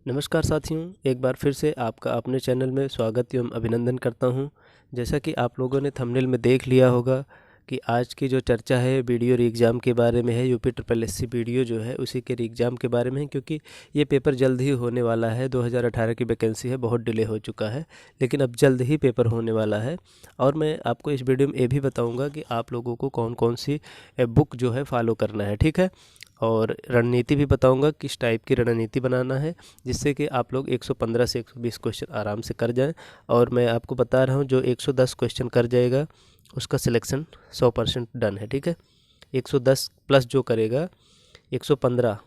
नमस्कार साथियों, एक बार फिर से आपका अपने चैनल में स्वागत एवं अभिनंदन करता हूं। जैसा कि आप लोगों ने थंबनेल में देख लिया होगा कि आज की जो चर्चा है वीडियो री एग्ज़ाम के बारे में है। यूपी ट्रिपल एससी वीडियो जो है उसी के री एग्ज़ाम के बारे में है, क्योंकि ये पेपर जल्द ही होने वाला है। 2018 की वैकेंसी है, बहुत डिले हो चुका है, लेकिन अब जल्द ही पेपर होने वाला है। और मैं आपको इस वीडियो में ये भी बताऊँगा कि आप लोगों को कौन कौन सी बुक जो है फॉलो करना है, ठीक है। और रणनीति भी बताऊंगा किस टाइप की रणनीति बनाना है, जिससे कि आप लोग 115 से 120 क्वेश्चन आराम से कर जाएं। और मैं आपको बता रहा हूं, जो 110 क्वेश्चन कर जाएगा उसका सिलेक्शन 100% डन है, ठीक है। 110 प्लस जो करेगा 115,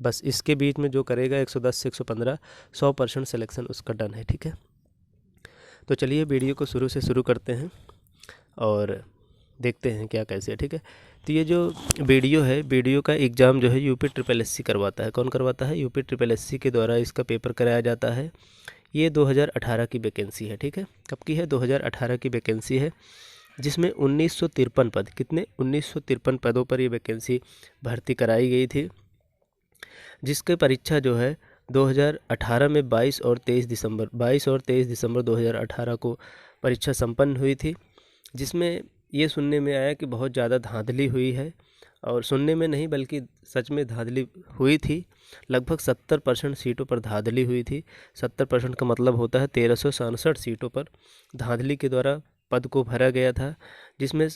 बस इसके बीच में जो करेगा 110 से 115, 100% सिलेक्शन उसका डन है, ठीक है। तो चलिए वीडियो को शुरू से शुरू करते हैं और देखते हैं क्या कैसे है, ठीक है। तो ये जो वीडियो है, वीडियो का एग्ज़ाम जो है यूपी ट्रिपल एससी करवाता है। कौन करवाता है? यूपी ट्रिपल एससी के द्वारा इसका पेपर कराया जाता है। ये 2018 की वैकेंसी है, ठीक है। कब की है? 2018 की वैकेंसी है, जिसमें 1953 पद, कितने? 1953 पदों पर ये वैकेंसी भर्ती कराई गई थी, जिसकी परीक्षा जो है 2018 में 22 और 23 दिसंबर 2018 को परीक्षा संपन्न हुई थी। जिसमें ये सुनने में आया कि बहुत ज़्यादा धांधली हुई है, और सुनने में नहीं बल्कि सच में धांधली हुई थी। लगभग 70% सीटों पर धांधली हुई थी। 70% का मतलब होता है 1367 सीटों पर धांधली के द्वारा पद को भरा गया था, जिसमें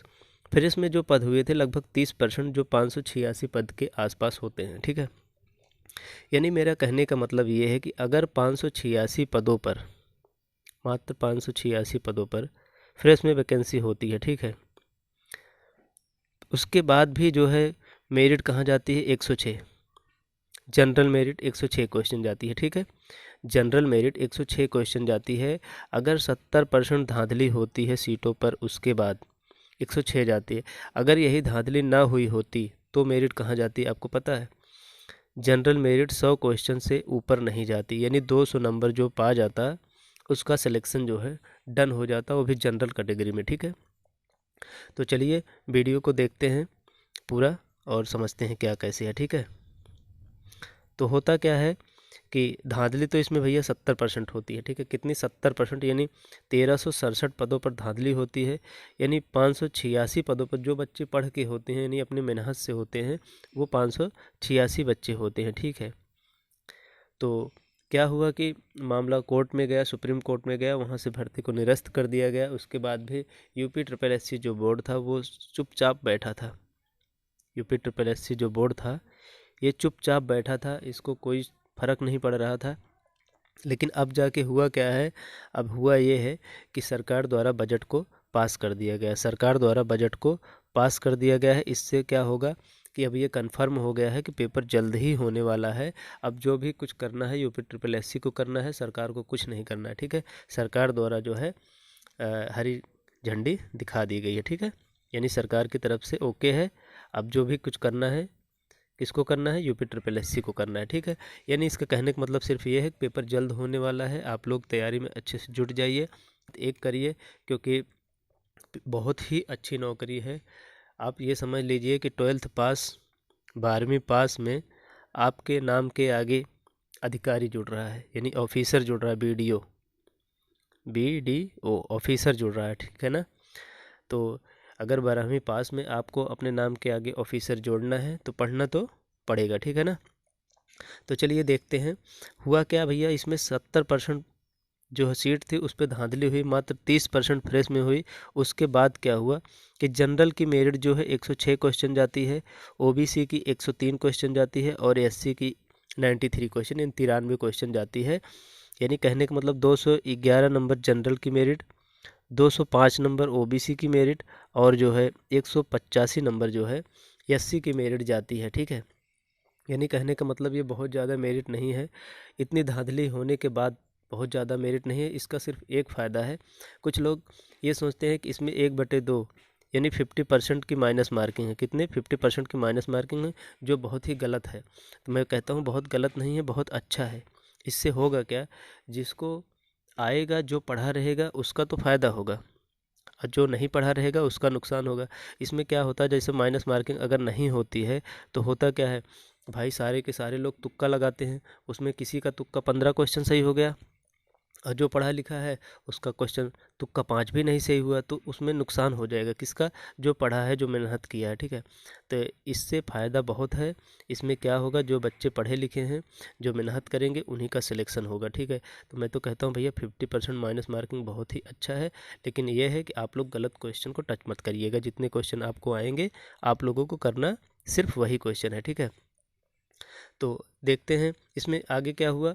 फिर इसमें जो पद हुए थे लगभग 30%, जो 586 पद के आसपास होते हैं, ठीक है। यानी मेरा कहने का मतलब ये है कि अगर 586 पदों पर, मात्र 586 पदों पर फ्रेश में वैकेंसी होती है, ठीक है, उसके बाद भी जो है मेरिट कहाँ जाती है? 106। जनरल मेरिट 106 क्वेश्चन जाती है, ठीक है। जनरल मेरिट 106 क्वेश्चन जाती है। अगर 70% धांधली होती है सीटों पर, उसके बाद 106 जाती है। अगर यही धांधली ना हुई होती तो मेरिट कहाँ जाती है आपको पता है? जनरल मेरिट 100 क्वेश्चन से ऊपर नहीं जाती, यानी 200 नंबर जो पा जाता उसका सिलेक्शन जो है डन हो जाता, वो भी जनरल कैटेगरी में, ठीक है। तो चलिए वीडियो को देखते हैं पूरा और समझते हैं क्या कैसे है, ठीक है। तो होता क्या है कि धांधली तो इसमें भैया 70% होती है, ठीक है। कितनी? 70%, यानी 1367 पदों पर धांधली होती है। यानी 586 पदों पर जो बच्चे पढ़ के होते हैं, यानी अपनी मेहनत से होते हैं, वो 586 बच्चे होते हैं, ठीक है। तो क्या हुआ कि मामला कोर्ट में गया, सुप्रीम कोर्ट में गया, वहाँ से भर्ती को निरस्त कर दिया गया। उसके बाद भी यूपी ट्रिपल एससी जो बोर्ड था वो चुपचाप बैठा था। यूपी ट्रिपल एससी जो बोर्ड था ये चुपचाप बैठा था, इसको कोई फर्क नहीं पड़ रहा था। लेकिन अब जाके हुआ क्या है? अब हुआ ये है कि सरकार द्वारा बजट को पास कर दिया गया। सरकार द्वारा बजट को पास कर दिया गया है। इससे क्या होगा कि अब ये कंफर्म हो गया है कि पेपर जल्द ही होने वाला है। अब जो भी कुछ करना है यूपी ट्रिपल एससी को करना है, सरकार को कुछ नहीं करना है, ठीक है। सरकार द्वारा जो है हरी झंडी दिखा दी गई है, ठीक है। यानी सरकार की तरफ से ओके है। अब जो भी कुछ करना है, किसको करना है? यूपी ट्रिपल एससी को करना है, ठीक है। यानी इसका कहने का मतलब सिर्फ ये है कि पेपर जल्द होने वाला है। आप लोग तैयारी में अच्छे से जुट जाइए, एक करिए, क्योंकि बहुत ही अच्छी नौकरी है। आप ये समझ लीजिए कि 12th पास, 12वीं पास में आपके नाम के आगे अधिकारी जुड़ रहा है, यानी ऑफिसर जुड़ रहा है, BDO ऑफिसर जुड़ रहा है, ठीक है ना। तो अगर 12वीं पास में आपको अपने नाम के आगे ऑफिसर जोड़ना है तो पढ़ना तो पड़ेगा, ठीक है ना। तो चलिए देखते हैं हुआ क्या भैया। इसमें 70% जो सीट थी उस पर धांधली हुई, मात्र 30% फ्रेश में हुई। उसके बाद क्या हुआ कि जनरल की मेरिट जो है 106 क्वेश्चन जाती है, ओबीसी की 103 क्वेश्चन जाती है, और एससी की 93 क्वेश्चन, यानी 93 क्वेश्चन जाती है। यानी कहने का मतलब 211 नंबर जनरल की मेरिट, 205 नंबर ओबीसी की मेरिट, और जो है 185 नंबर जो है एससी की मेरिट जाती है, ठीक है। यानी कहने का मतलब ये बहुत ज़्यादा मेरिट नहीं है। इतनी धांधली होने के बाद बहुत ज़्यादा मेरिट नहीं है। इसका सिर्फ एक फ़ायदा है, कुछ लोग ये सोचते हैं कि इसमें 1/2 यानी 50% की माइनस मार्किंग है। कितने? 50% की माइनस मार्किंग है, जो बहुत ही गलत है। तो मैं कहता हूँ बहुत गलत नहीं है, बहुत अच्छा है। इससे होगा क्या? जिसको आएगा, जो पढ़ा रहेगा उसका तो फ़ायदा होगा, और जो नहीं पढ़ा रहेगा उसका नुकसान होगा। इसमें क्या होता है, जैसे माइनस मार्किंग अगर नहीं होती है तो होता क्या है भाई सारे के सारे लोग तुक्का लगाते हैं, उसमें किसी का तुक्का 15 क्वेश्चन सही हो गया और जो पढ़ा लिखा है उसका क्वेश्चन तुक्का 5 भी नहीं सही हुआ, तो उसमें नुकसान हो जाएगा किसका? जो पढ़ा है, जो मेहनत किया है, ठीक है। तो इससे फ़ायदा बहुत है। इसमें क्या होगा, जो बच्चे पढ़े लिखे हैं, जो मेहनत करेंगे, उन्हीं का सिलेक्शन होगा, ठीक है। तो मैं तो कहता हूँ भैया 50% माइनस मार्किंग बहुत ही अच्छा है, लेकिन यह है कि आप लोग गलत क्वेश्चन को टच मत करिएगा। जितने क्वेश्चन आपको आएंगे आप लोगों को करना सिर्फ वही क्वेश्चन है, ठीक है। तो देखते हैं इसमें आगे क्या हुआ।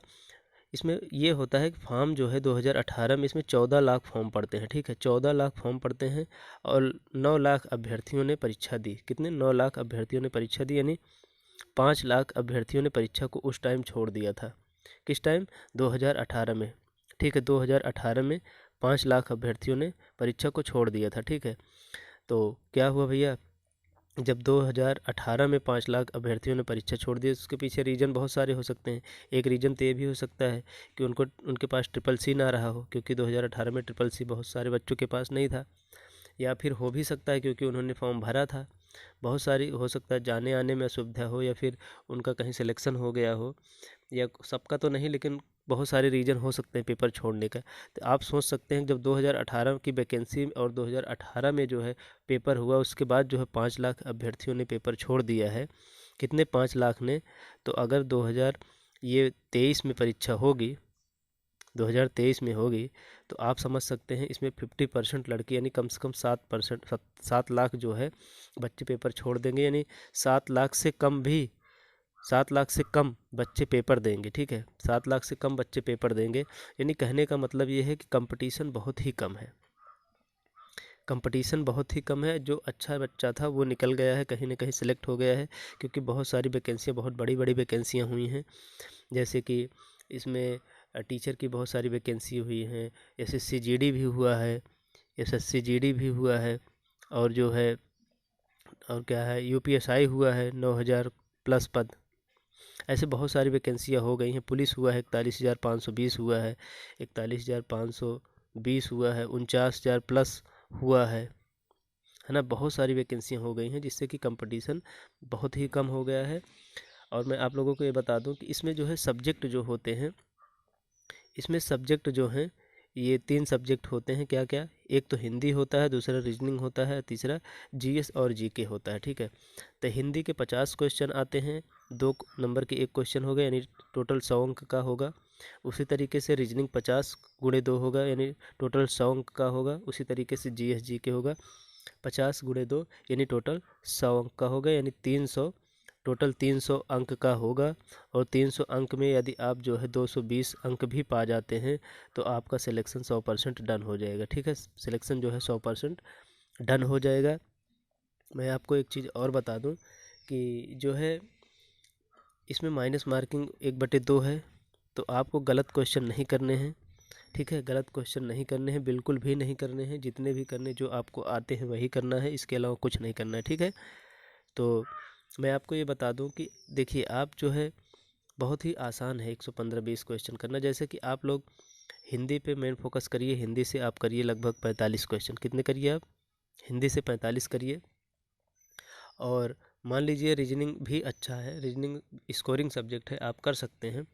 इसमें ये होता है कि फॉर्म जो है 2018 में इसमें 14 लाख फॉर्म पड़ते हैं, ठीक है। 14 लाख फॉर्म पड़ते हैं और 9 लाख अभ्यर्थियों ने परीक्षा दी। कितने? 9 लाख अभ्यर्थियों ने परीक्षा दी, यानी 5 लाख अभ्यर्थियों ने परीक्षा को उस टाइम छोड़ दिया था। किस टाइम? 2018 में, ठीक है। 2018 में 5 लाख अभ्यर्थियों ने परीक्षा को छोड़ दिया था, ठीक है। तो क्या हुआ भैया, जब 2018 में 5 लाख अभ्यर्थियों ने परीक्षा छोड़ दी, उसके पीछे रीज़न बहुत सारे हो सकते हैं। एक रीज़न तो ये भी हो सकता है कि उनके पास ट्रिपल सी ना रहा हो, क्योंकि 2018 में ट्रिपल सी बहुत सारे बच्चों के पास नहीं था। या फिर हो भी सकता है क्योंकि उन्होंने फॉर्म भरा था। बहुत सारी हो सकता है, जाने आने में असुविधा हो, या फिर उनका कहीं सिलेक्शन हो गया हो, या सबका तो नहीं लेकिन बहुत सारे रीज़न हो सकते हैं पेपर छोड़ने का। तो आप सोच सकते हैं जब 2018 की वैकेंसी और 2018 में जो है पेपर हुआ, उसके बाद जो है 5 लाख अभ्यर्थियों ने पेपर छोड़ दिया है। कितने? 5 लाख ने। तो अगर 2023 में परीक्षा होगी, 2023 में होगी, तो आप समझ सकते हैं इसमें 50% लड़के, यानी कम से कम 7 लाख जो है बच्चे पेपर छोड़ देंगे, यानी 7 लाख से कम भी, 7 लाख से कम बच्चे पेपर देंगे, ठीक है। 7 लाख से कम बच्चे पेपर देंगे, यानी कहने का मतलब ये है कि कंपटीशन बहुत ही कम है। कंपटीशन बहुत ही कम है। जो अच्छा बच्चा था वो निकल गया है, कहीं ना कहीं सिलेक्ट हो गया है, क्योंकि बहुत सारी वैकेंसियाँ, बहुत बड़ी बड़ी वैकेंसियाँ हुई हैं। जैसे कि इसमें टीचर की बहुत सारी वैकेंसी हुई हैं, एसएससी जीडी भी हुआ है, एसएससी जीडी भी हुआ है, और जो है और क्या है, यूपीएसआई हुआ है, 9,000 प्लस पद। ऐसे बहुत सारी वैकेंसियाँ हो गई हैं। पुलिस हुआ है, 41,520 हुआ है, 41,520 हुआ है, 49,000 प्लस हुआ है ना। बहुत सारी वैकेंसियाँ हो गई हैं, जिससे कि कंपटीशन बहुत ही कम हो गया है। और मैं आप लोगों को ये बता दूं कि इसमें जो है सब्जेक्ट जो होते हैं, इसमें सब्जेक्ट जो हैं ये 3 सब्जेक्ट होते हैं। क्या क्या? एक तो हिंदी होता है, दूसरा रीजनिंग होता है, तीसरा जीएस और जीके होता है, ठीक है। तो हिंदी के 50 क्वेश्चन आते हैं, 2 नंबर के एक क्वेश्चन होगा, यानी टोटल 100 अंक का होगा। उसी तरीके से रीजनिंग 50 गुणे 2 होगा, यानी टोटल 100 अंक का होगा। उसी तरीके से जीएस जीके होगा 50 गुणे 2, यानी टोटल 100 अंक का होगा, यानी 300, टोटल 300 अंक का होगा। और 300 अंक में यदि आप जो है 220 अंक भी पा जाते हैं तो आपका सिलेक्शन 100% डन हो जाएगा, ठीक है। सिलेक्शन जो है 100% डन हो जाएगा। मैं आपको एक चीज़ और बता दूं कि जो है इसमें माइनस मार्किंग 1/2 है, तो आपको गलत क्वेश्चन नहीं करने हैं, ठीक है। गलत क्वेश्चन नहीं करने हैं, बिल्कुल भी नहीं करने हैं। जितने भी करने जो आपको आते हैं वही करना है, इसके अलावा कुछ नहीं करना है, ठीक है। तो मैं आपको ये बता दूं कि देखिए आप जो है बहुत ही आसान है 115-20 क्वेश्चन करना। जैसे कि आप लोग हिंदी पे मेन फोकस करिए, हिंदी से आप करिए लगभग 45 क्वेश्चन। कितने करिए आप? हिंदी से 45 करिए। और मान लीजिए रीजनिंग भी अच्छा है, रीजनिंग स्कोरिंग सब्जेक्ट है, आप कर सकते हैं।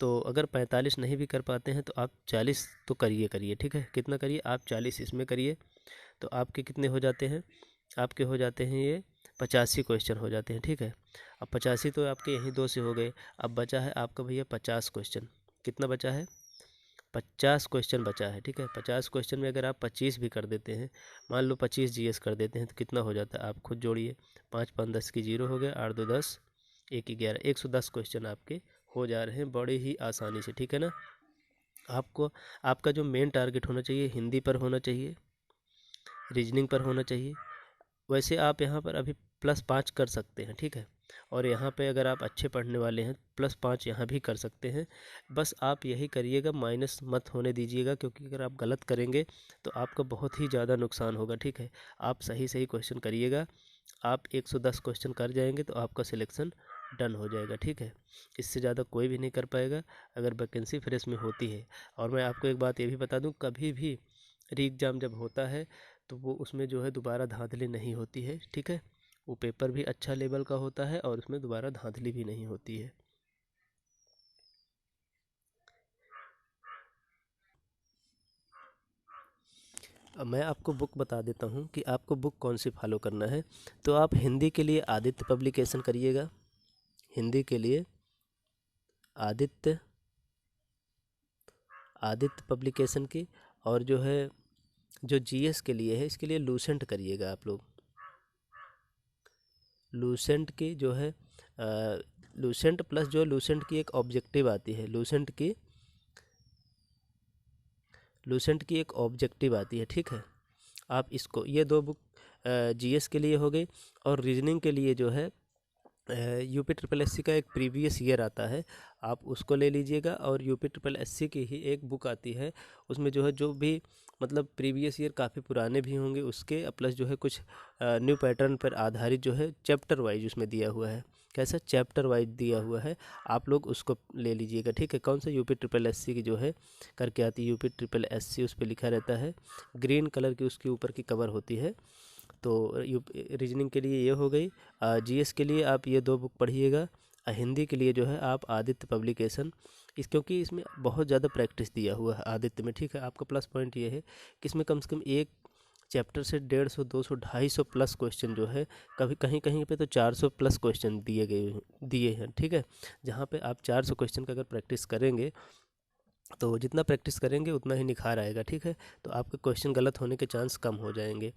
तो अगर 45 नहीं भी कर पाते हैं तो आप 40 तो करिए करिए, ठीक है। कितना करिए आप? 40 इसमें करिए। तो आपके कितने हो जाते हैं? आपके हो जाते हैं ये 85 क्वेश्चन हो जाते हैं, ठीक है। अब 85 तो आपके यहीं 2 से हो गए। अब बचा है आपका भैया 50 क्वेश्चन। कितना बचा है? 50 क्वेश्चन बचा है, ठीक है। 50 क्वेश्चन में अगर आप 25 भी कर देते हैं, मान लो 25 जीएस कर देते हैं, तो कितना हो जाता है? आप खुद जोड़िए। 5 5 10 की 0 हो गया, 8 2 10, 1 11, 110 क्वेश्चन आपके हो जा रहे हैं बड़े ही आसानी से, ठीक है ना। आपको आपका जो मेन टारगेट होना चाहिए हिंदी पर होना चाहिए, रीजनिंग पर होना चाहिए। वैसे आप यहाँ पर अभी +5 कर सकते हैं, ठीक है। और यहाँ पे अगर आप अच्छे पढ़ने वाले हैं +5 यहाँ भी कर सकते हैं। बस आप यही करिएगा, माइनस मत होने दीजिएगा, क्योंकि अगर आप गलत करेंगे तो आपका बहुत ही ज़्यादा नुकसान होगा, ठीक है। आप सही सही क्वेश्चन करिएगा। आप 110 क्वेश्चन कर जाएंगे तो आपका सिलेक्शन डन हो जाएगा, ठीक है। इससे ज़्यादा कोई भी नहीं कर पाएगा अगर वैकेंसी फ्रेश में होती है। और मैं आपको एक बात ये भी बता दूं, कभी भी री एग्ज़ाम जब होता है तो वो उसमें जो है दोबारा धांधली नहीं होती है, ठीक है। वो पेपर भी अच्छा लेवल का होता है और उसमें दोबारा धांधली भी नहीं होती है। अब मैं आपको बुक बता देता हूँ कि आपको बुक कौन सी फॉलो करना है। तो आप हिंदी के लिए आदित्य पब्लिकेशन करिएगा, हिंदी के लिए आदित्य पब्लिकेशन की। और जो है जो जीएस के लिए है इसके लिए लूसेंट करिएगा आप लोग। लूसेंट की जो है लूसेंट प्लस जो लूसेंट की एक ऑब्जेक्टिव आती है, लूसेंट की एक ऑब्जेक्टिव आती है, ठीक है। आप इसको ये दो बुक जीएस के लिए हो गई। और रीजनिंग के लिए जो है यूपी ट्रिपल एससी का एक प्रीवियस ईयर आता है, आप उसको ले लीजिएगा। और यूपी ट्रिपल एससी की ही एक बुक आती है, उसमें जो है जो भी मतलब प्रीवियस ईयर काफ़ी पुराने भी होंगे उसके, प्लस जो है कुछ न्यू पैटर्न पर आधारित जो है चैप्टर वाइज उसमें दिया हुआ है, कैसा चैप्टर वाइज दिया हुआ है, आप लोग उसको ले लीजिएगा, ठीक है। कौन सा यूपी ट्रिपल एससी की जो है करके आती है, यूपी ट्रिपल एससी उस पर लिखा रहता है, ग्रीन कलर की उसके ऊपर की कवर होती है। तो रीजनिंग के लिए ये हो गई। जीएस के लिए आप ये दो बुक पढ़िएगा। हिंदी के लिए जो है आप आदित्य पब्लिकेशन, क्योंकि इसमें बहुत ज़्यादा प्रैक्टिस दिया हुआ है आदित्य में, ठीक है। आपका प्लस पॉइंट ये है कि इसमें कम से कम एक चैप्टर से 150, 200, 250 प्लस क्वेश्चन जो है, कभी कहीं कहीं पे तो 400 प्लस क्वेश्चन दिए हैं, ठीक है। जहाँ पे आप 400 क्वेश्चन का अगर प्रैक्टिस करेंगे तो जितना प्रैक्टिस करेंगे उतना ही निखार आएगा, ठीक है। तो आपके क्वेश्चन गलत होने के चांस कम हो जाएंगे।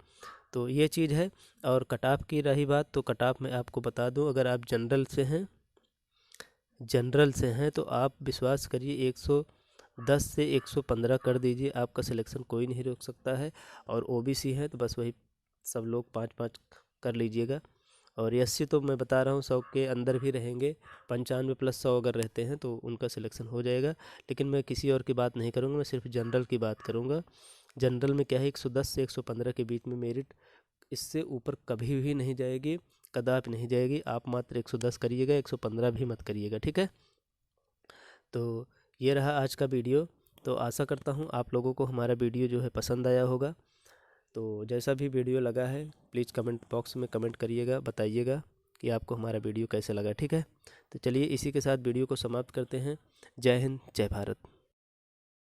तो ये चीज़ है। और कट ऑफ की रही बात, तो कट ऑफ मैं आपको बता दूं, अगर आप जनरल से हैं तो आप विश्वास करिए 110 से 115 कर दीजिए, आपका सिलेक्शन कोई नहीं रोक सकता है। और ओबीसी है तो बस वही सब लोग 5-5 कर लीजिएगा। और एससी तो मैं बता रहा हूँ 100 के अंदर भी रहेंगे, 95 प्लस 100 अगर रहते हैं तो उनका सिलेक्शन हो जाएगा। लेकिन मैं किसी और की बात नहीं करूँगा, मैं सिर्फ जनरल की बात करूँगा। जनरल में क्या है, 110 से 115 के बीच में मेरिट, इससे ऊपर कभी भी नहीं जाएगी, कदापि नहीं जाएगी। आप मात्र 110 करिएगा, 115 भी मत करिएगा, ठीक है। तो ये रहा आज का वीडियो। तो आशा करता हूँ आप लोगों को हमारा वीडियो जो है पसंद आया होगा। तो जैसा भी वीडियो लगा है प्लीज़ कमेंट बॉक्स में कमेंट करिएगा, बताइएगा कि आपको हमारा वीडियो कैसे लगा, ठीक है। तो चलिए इसी के साथ वीडियो को समाप्त करते हैं। जय हिंद, जय भारत।